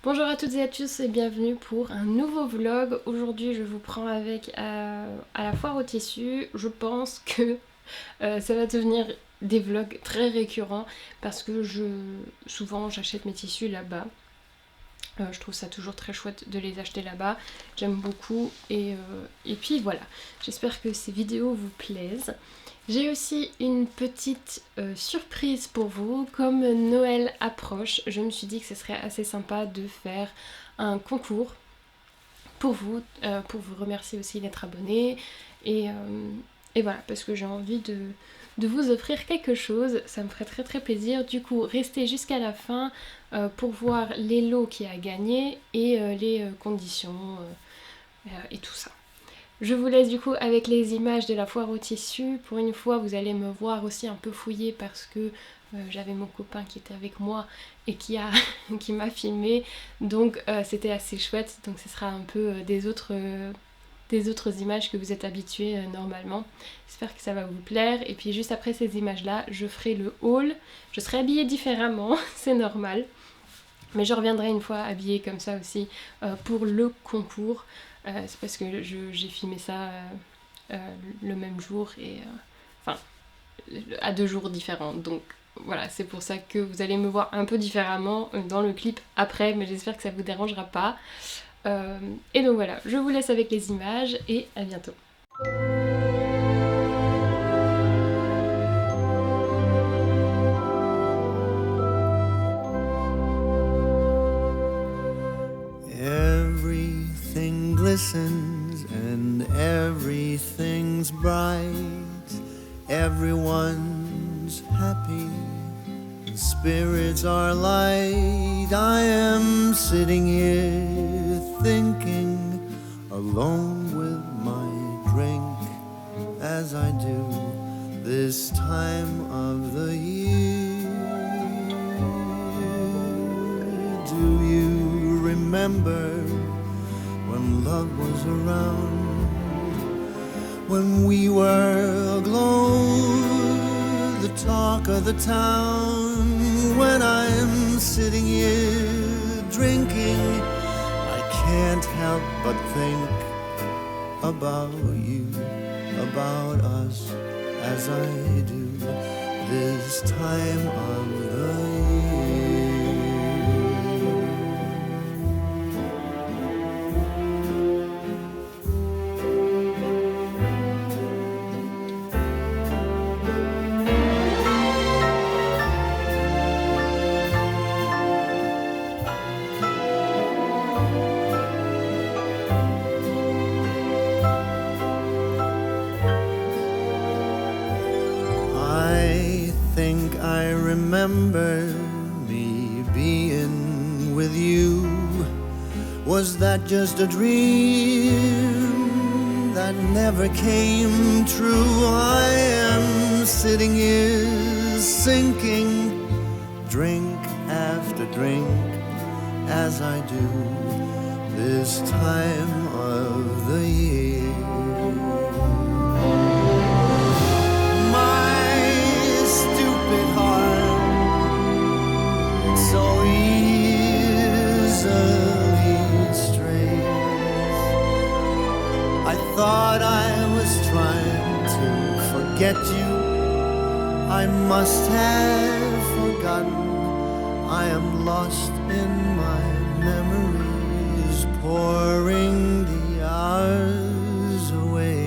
Bonjour à toutes et à tous et bienvenue pour un nouveau vlog. Aujourd'hui je vous prends avec à la foire au tissu. Je pense que ça va devenir des vlogs très récurrents parce que souvent j'achète mes tissus là-bas. Je trouve ça toujours très chouette de les acheter là-bas. J'aime beaucoup et puis voilà. J'espère que ces vidéos vous plaisent. J'ai aussi une petite surprise pour vous. Comme Noël approche, je me suis dit que ce serait assez sympa de faire un concours pour vous remercier aussi d'être abonné. Et, voilà, parce que j'ai envie de vous offrir quelque chose. Ça me ferait très très plaisir. Du coup, restez jusqu'à la fin pour voir les lots qui a gagné et les conditions et tout ça. Je vous laisse du coup avec les images de la foire au tissu. Pour une fois, vous allez me voir aussi un peu fouiller parce que j'avais mon copain qui était avec moi et qui m'a filmé. Donc c'était assez chouette. Donc ce sera un peu des autres images que vous êtes habitués normalement. J'espère que ça va vous plaire. Et puis juste après ces images-là, je ferai le haul. Je serai habillée différemment, c'est normal. Mais je reviendrai une fois habillée comme ça aussi pour le concours. C'est parce que j'ai filmé ça le même jour et enfin à 2 jours différents. Donc voilà, c'est pour ça que vous allez me voir un peu différemment dans le clip après, mais j'espère que ça vous dérangera pas. Et donc voilà, je vous laisse avec les images et à bientôt. Everything glistens and everything's bright. Everyone's happy and spirits are light. I am sitting here thinking, alone with my drink, as I do this time of the year. Do you remember when love was around? When we were aglow, the talk of the town. When I'm sitting here drinking, I can't help but think about you, about us, as I do this time of the year. I remember me being with you. Was that just a dream that never came true? I am sitting here sinking, drink after drink, as I do this time of the year. Thought I was trying to forget you. I must have forgotten. I am lost in my memories, pouring the hours away.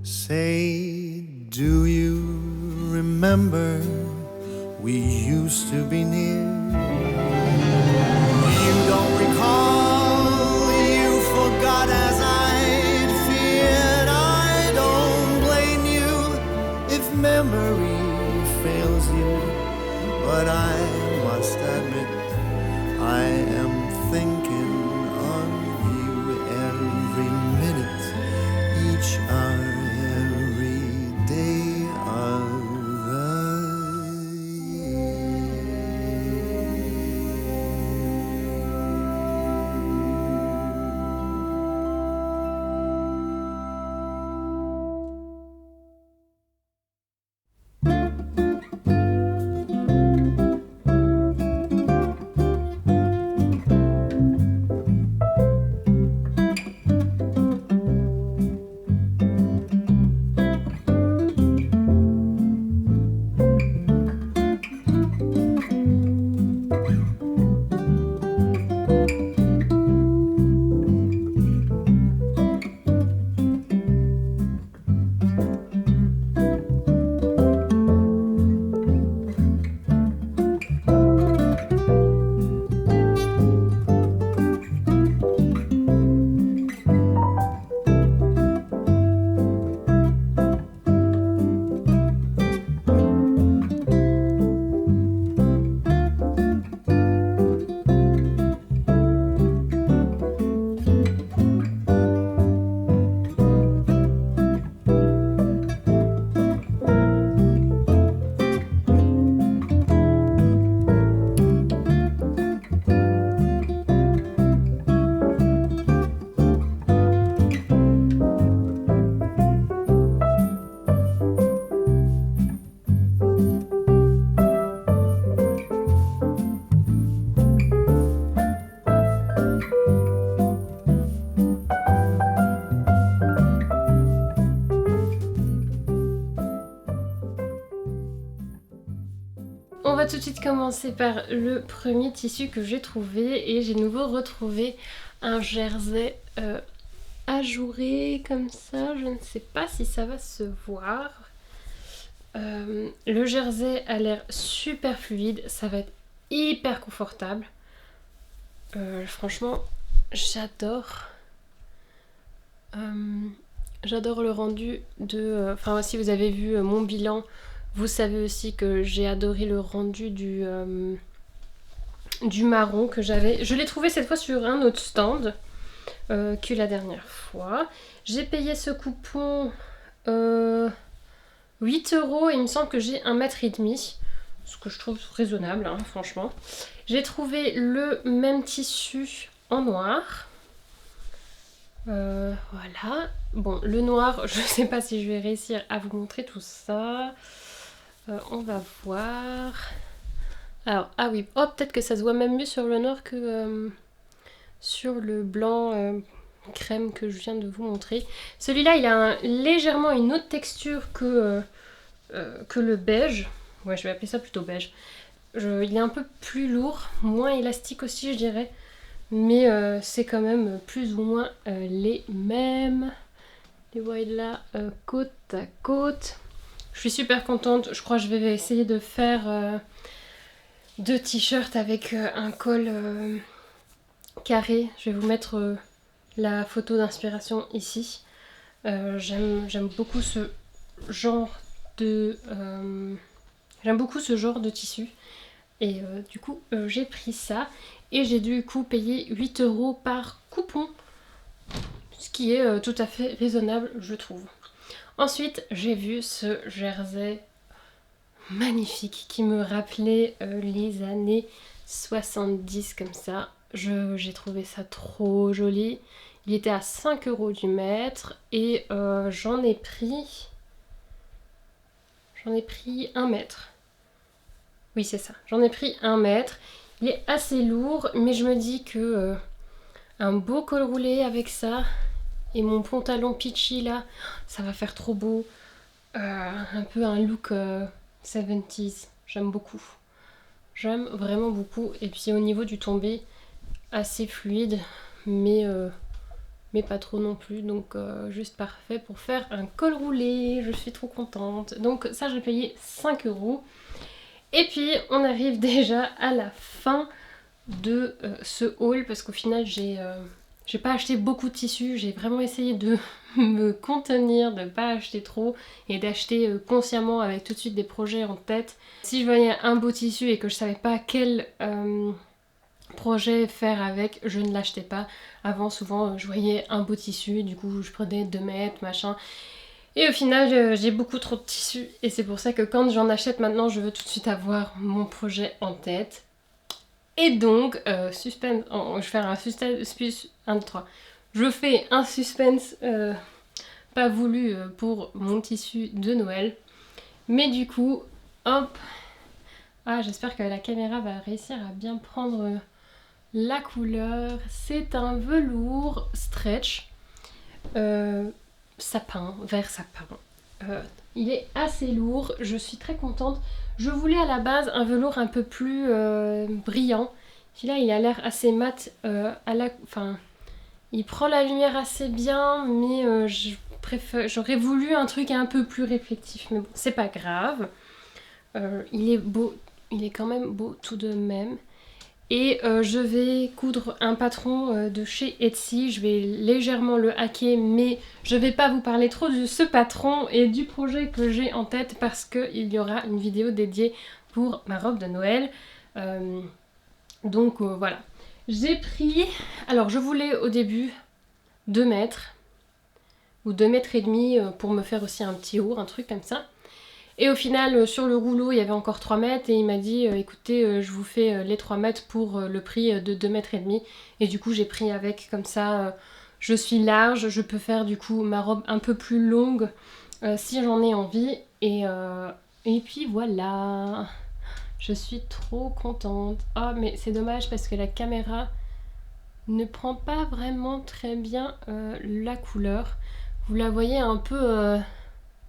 Say, do you remember we used to be near? You don't recall, you forgot as I'd feared. I don't blame you if memory fails you, but I must admit I am thinking of you every minute, each hour, every day of the year. va tout de suite commencer par le premier tissu que j'ai trouvé et j'ai de nouveau retrouvé un jersey ajouré comme ça. Je ne sais pas si ça va se voir. Le jersey a l'air super fluide, ça va être hyper confortable. Franchement, j'adore. J'adore le rendu de... Enfin, si vous avez vu mon bilan, vous savez aussi que j'ai adoré le rendu du marron que j'avais. Je l'ai trouvé cette fois sur un autre stand que la dernière fois. J'ai payé ce coupon 8 € et il me semble que j'ai 1,5 m. Ce que je trouve raisonnable, hein, franchement. J'ai trouvé le même tissu en noir. Voilà. Bon, le noir, je sais pas si je vais réussir à vous montrer tout ça. On va voir. Alors, ah oui, oh, peut-être que ça se voit même mieux sur le noir que sur le blanc crème que je viens de vous montrer. Celui-là, il a légèrement une autre texture que le beige. Ouais, je vais appeler ça plutôt beige. Il est un peu plus lourd, moins élastique aussi, je dirais. Mais c'est quand même plus ou moins les mêmes. Les voilà côte à côte. Je suis super contente. Je crois que je vais essayer de faire 2 t-shirts avec un col carré. Je vais vous mettre la photo d'inspiration ici. J'aime beaucoup ce genre de tissu. Et du coup, j'ai pris ça. Et j'ai du coup payé 8 € par coupon. Ce qui est tout à fait raisonnable, je trouve. Ensuite, j'ai vu ce jersey magnifique qui me rappelait les années 70 comme ça. J'ai trouvé ça trop joli. Il était à 5 € du mètre et j'en ai pris 1 mètre. Oui, c'est ça. J'en ai pris 1 mètre. Il est assez lourd, mais je me dis que un beau col roulé avec ça et mon pantalon peachy là, ça va faire trop beau. Un peu un look 70s. J'aime beaucoup. J'aime vraiment beaucoup. Et puis au niveau du tombé, assez fluide, mais pas trop non plus. Donc juste parfait pour faire un col roulé. Je suis trop contente. Donc ça, j'ai payé 5 €. Et puis on arrive déjà à la fin de ce haul parce qu'au final j'ai pas acheté beaucoup de tissus, j'ai vraiment essayé de me contenir, de ne pas acheter trop et d'acheter consciemment avec tout de suite des projets en tête. Si je voyais un beau tissu et que je savais pas quel projet faire avec, je ne l'achetais pas. Avant souvent je voyais un beau tissu, du coup je prenais 2 mètres, machin. Et au final, j'ai beaucoup trop de tissus et c'est pour ça que quand j'en achète maintenant, je veux tout de suite avoir mon projet en tête. Et donc, suspense, je vais faire un suspense, 1, 2, 3. Je fais un suspense pas voulu pour mon tissu de Noël. Mais du coup, hop. Ah, j'espère que la caméra va réussir à bien prendre la couleur. C'est un velours stretch. Sapin, vert sapin. Il est assez lourd, je suis très contente. Je voulais à la base un velours un peu plus brillant. Celui-là, il a l'air assez mat. Enfin, il prend la lumière assez bien, mais j'aurais voulu un truc un peu plus réflectif. Mais bon, c'est pas grave. Il est beau, il est quand même beau tout de même. Et je vais coudre un patron de chez Etsy. Je vais légèrement le hacker, mais je vais pas vous parler trop de ce patron et du projet que j'ai en tête parce qu'il y aura une vidéo dédiée pour ma robe de Noël. Donc voilà. J'ai pris... Alors je voulais au début 2 mètres ou 2 mètres et demi pour me faire aussi un petit haut, un truc comme ça. Et au final, sur le rouleau, il y avait encore 3 mètres et il m'a dit écoutez, je vous fais les 3 mètres pour le prix de 2 mètres et demi. Et du coup, j'ai pris avec comme ça, je suis large, je peux faire du coup ma robe un peu plus longue si j'en ai envie. Et puis voilà, je suis trop contente. Oh, mais c'est dommage parce que la caméra ne prend pas vraiment très bien la couleur. Vous la voyez un peu...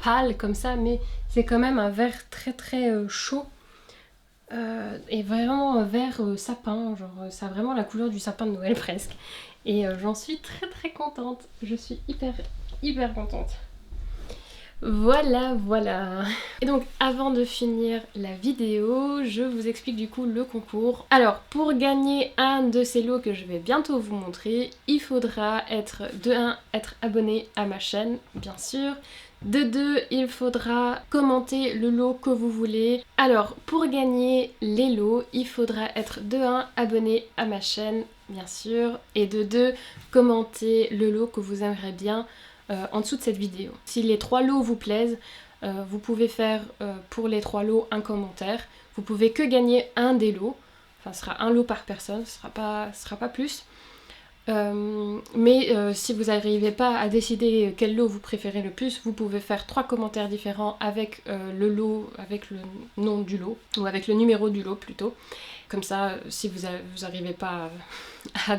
pâle comme ça, mais c'est quand même un vert très très chaud. est vraiment vert sapin, genre ça a vraiment la couleur du sapin de Noël presque. Et j'en suis très très contente, je suis hyper contente. Voilà, voilà. Et donc avant de finir la vidéo, je vous explique du coup le concours. Alors pour gagner un de ces lots que je vais bientôt vous montrer, il faudra être de 1 être abonné à ma chaîne, bien sûr. De 2, il faudra commenter le lot que vous voulez. Alors pour gagner les lots, il faudra être de 1 abonné à ma chaîne, bien sûr. Et de 2, commenter le lot que vous aimeriez bien en dessous de cette vidéo. Si les 3 lots vous plaisent, vous pouvez faire pour les 3 lots un commentaire. Vous pouvez que gagner un des lots. Enfin, ce sera un lot par personne, ce sera pas plus. Mais si vous n'arrivez pas à décider quel lot vous préférez le plus, vous pouvez faire 3 commentaires différents avec le lot, avec le nom du lot, ou avec le numéro du lot plutôt. Comme ça, si vous n'arrivez pas à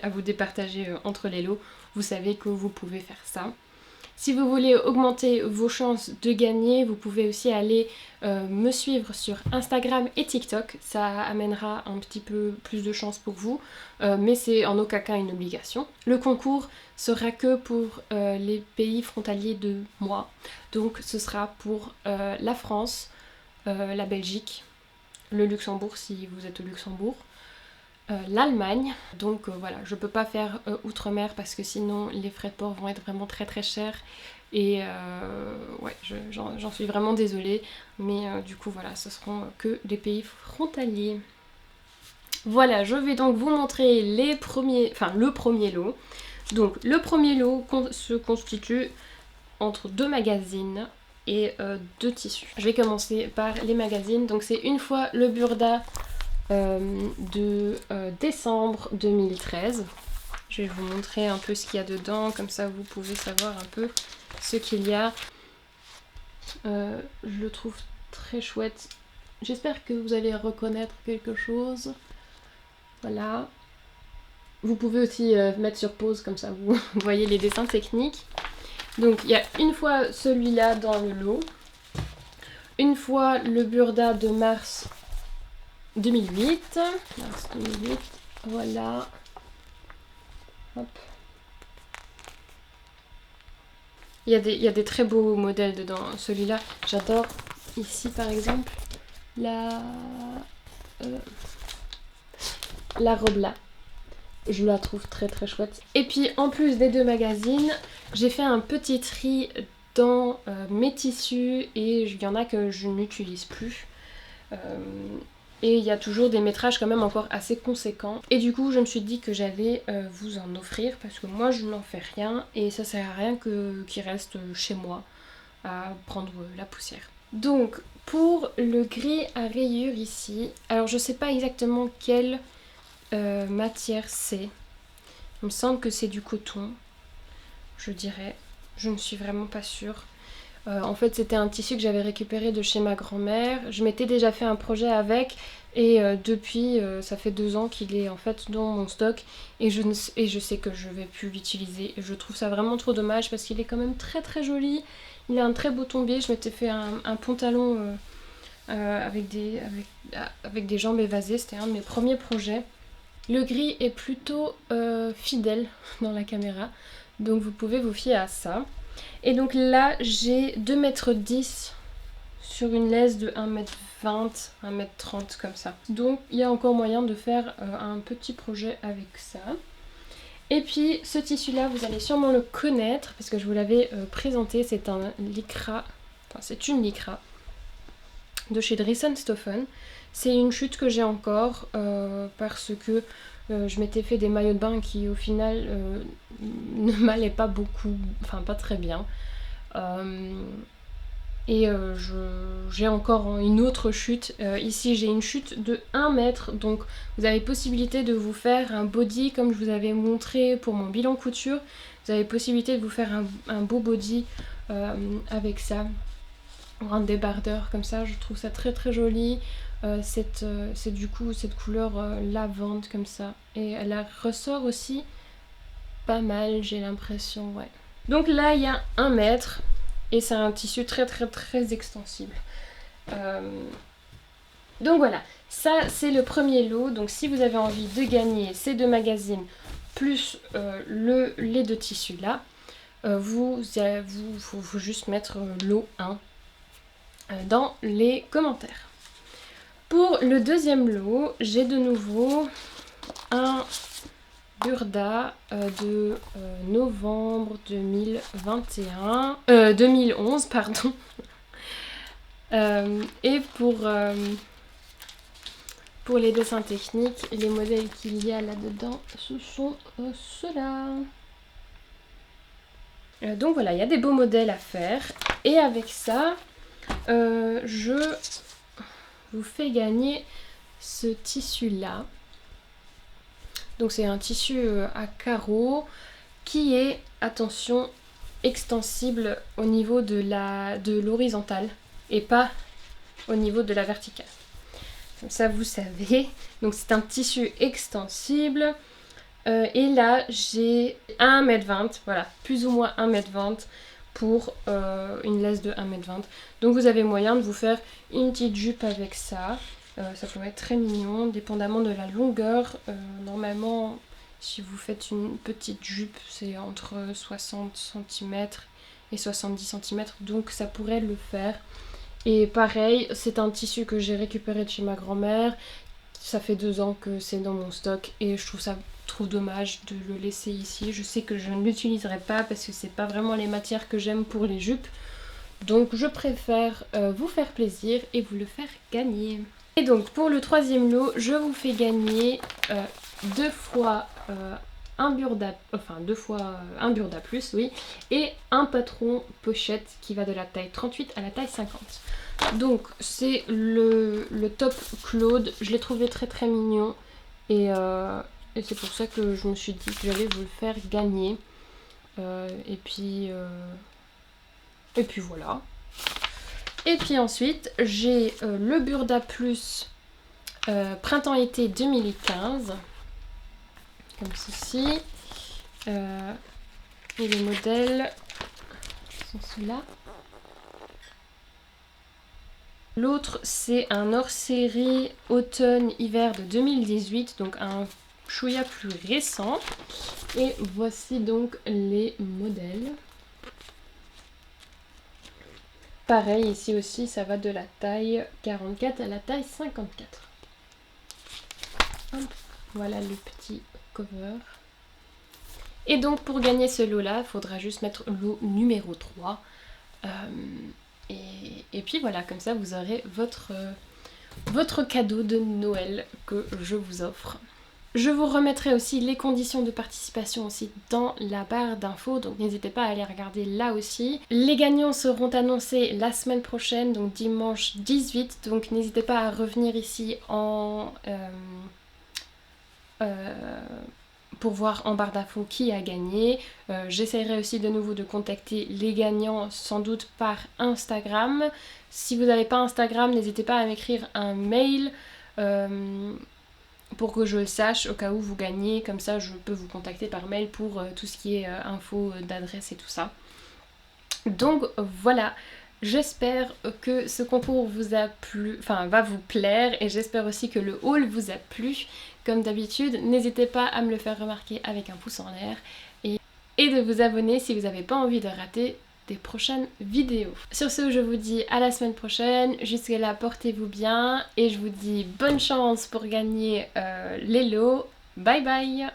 vous départager entre les lots, vous savez que vous pouvez faire ça. Si vous voulez augmenter vos chances de gagner, vous pouvez aussi aller me suivre sur Instagram et TikTok. Ça amènera un petit peu plus de chances pour vous, mais c'est en aucun cas une obligation. Le concours sera que pour les pays frontaliers de moi. Donc ce sera pour la France, la Belgique, le Luxembourg si vous êtes au Luxembourg, l'Allemagne. Donc voilà, je peux pas faire outre-mer parce que sinon les frais de port vont être vraiment très très chers. Et ouais, j'en suis vraiment désolée. Mais du coup voilà, ce seront que des pays frontaliers. Voilà, je vais donc vous montrer le premier lot. Donc le premier lot se constitue entre 2 magazines et 2 tissus. Je vais commencer par les magazines. Donc c'est une fois le Burda de décembre 2013. Je vais vous montrer un peu ce qu'il y a dedans, comme ça vous pouvez savoir un peu ce qu'il y a. Je le trouve très chouette. J'espère que vous allez reconnaître quelque chose. Voilà. Vous pouvez aussi mettre sur pause, comme ça vous voyez les dessins techniques. Donc il y a une fois celui-là dans le lot, une fois le Burda de mars 2008. Mars 2008, voilà. Hop. Il y a des très beaux modèles dedans. Celui-là, j'adore. Ici par exemple, la robe là. Je la trouve très très chouette. Et puis en plus des 2 magazines, j'ai fait un petit tri dans mes tissus et il y en a que je n'utilise plus. Et il y a toujours des métrages quand même encore assez conséquents. Et du coup je me suis dit que j'allais vous en offrir parce que moi je n'en fais rien et ça sert à rien qu'il reste chez moi à prendre la poussière. Donc pour le gris à rayures ici, alors je sais pas exactement quelle matière c'est. Il me semble que c'est du coton, je dirais. Je ne suis vraiment pas sûre. En fait c'était un tissu que j'avais récupéré de chez ma grand-mère. Je m'étais déjà fait un projet avec et depuis ça fait 2 ans qu'il est en fait dans mon stock et je sais que je vais plus l'utiliser. Et je trouve ça vraiment trop dommage parce qu'il est quand même très très joli. Il a un très beau tombier. Je m'étais fait un pantalon avec des jambes évasées. C'était un de mes premiers projets. Le gris est plutôt fidèle dans la caméra. Donc vous pouvez vous fier à ça. Et donc là j'ai 2,10 m sur une laisse de 1,20 m, 1,30 m comme ça. Donc il y a encore moyen de faire un petit projet avec ça. Et puis ce tissu là vous allez sûrement le connaître parce que je vous l'avais présenté. C'est un lycra, enfin c'est une lycra de chez Dries&Stoffen. C'est une chute que j'ai encore parce que je m'étais fait des maillots de bain qui au final ne m'allaient pas beaucoup, enfin pas très bien. J'ai encore une autre chute. Ici j'ai une chute de 1 mètre, donc vous avez possibilité de vous faire un body comme je vous avais montré pour mon bilan couture. Vous avez possibilité de vous faire un beau body avec ça, un débardeur comme ça. Je trouve ça très très joli. C'est du coup cette couleur lavande comme ça et elle ressort aussi pas mal, j'ai l'impression, ouais. Donc là il y a 1 mètre et c'est un tissu très très très extensible. Donc voilà, ça c'est le premier lot. Donc si vous avez envie de gagner ces 2 magazines plus les 2 tissus là, faut juste mettre lot 1 dans les commentaires. Pour le deuxième lot, j'ai de nouveau un Burda de novembre 2011 pardon. Et pour les dessins techniques, les modèles qu'il y a là-dedans, ce sont ceux-là. Donc voilà, il y a des beaux modèles à faire. Et avec ça, je vous fais gagner ce tissu-là. Donc c'est un tissu à carreaux qui est, attention, extensible au niveau de l'horizontale et pas au niveau de la verticale. Comme ça vous savez. Donc c'est un tissu extensible. Et là j'ai 1,20 m, voilà, plus ou moins 1,20 m pour une laisse de 1,20 m. Donc vous avez moyen de vous faire une petite jupe avec ça. Ça pourrait être très mignon, dépendamment de la longueur. Normalement, si vous faites une petite jupe, c'est entre 60 cm et 70 cm, donc ça pourrait le faire. Et pareil, c'est un tissu que j'ai récupéré de chez ma grand-mère. Ça fait 2 ans que c'est dans mon stock et je trouve ça trop dommage de le laisser ici. Je sais que je ne l'utiliserai pas parce que c'est pas vraiment les matières que j'aime pour les jupes. Donc je préfère vous faire plaisir et vous le faire gagner. Et donc pour le troisième lot, je vous fais gagner 2 fois un Burda, enfin 2 fois un Burda plus, oui, et un patron pochette qui va de la taille 38 à la taille 50. Donc c'est le top Claude, je l'ai trouvé très très mignon et c'est pour ça que je me suis dit que j'allais vous le faire gagner. Et puis voilà. Et puis ensuite, j'ai le Burda Plus Printemps-été 2015, comme ceci. Et les modèles sont ceux-là. L'autre, c'est un hors-série automne-hiver de 2018, donc un chouïa plus récent. Et voici donc les modèles. Pareil, ici aussi, ça va de la taille 44 à la taille 54. Hop, voilà le petit cover. Et donc, pour gagner ce lot-là, il faudra juste mettre lot numéro 3. Et puis voilà, comme ça, vous aurez votre cadeau de Noël que je vous offre. Je vous remettrai aussi les conditions de participation aussi dans la barre d'infos, donc n'hésitez pas à aller regarder là aussi. Les gagnants seront annoncés la semaine prochaine, donc dimanche 18, donc n'hésitez pas à revenir ici pour voir en barre d'infos qui a gagné. J'essaierai aussi de nouveau de contacter les gagnants sans doute par Instagram. Si vous n'avez pas Instagram, n'hésitez pas à m'écrire un mail pour que je le sache au cas où vous gagnez, comme ça je peux vous contacter par mail pour tout ce qui est info d'adresse et tout ça. Donc voilà, j'espère que ce concours vous a plu, enfin va vous plaire, et j'espère aussi que le haul vous a plu. Comme d'habitude, n'hésitez pas à me le faire remarquer avec un pouce en l'air et de vous abonner si vous n'avez pas envie de rater des prochaines vidéos. Sur ce, je vous dis à la semaine prochaine. Jusqu'à là, portez-vous bien et je vous dis bonne chance pour gagner les lots. Bye bye!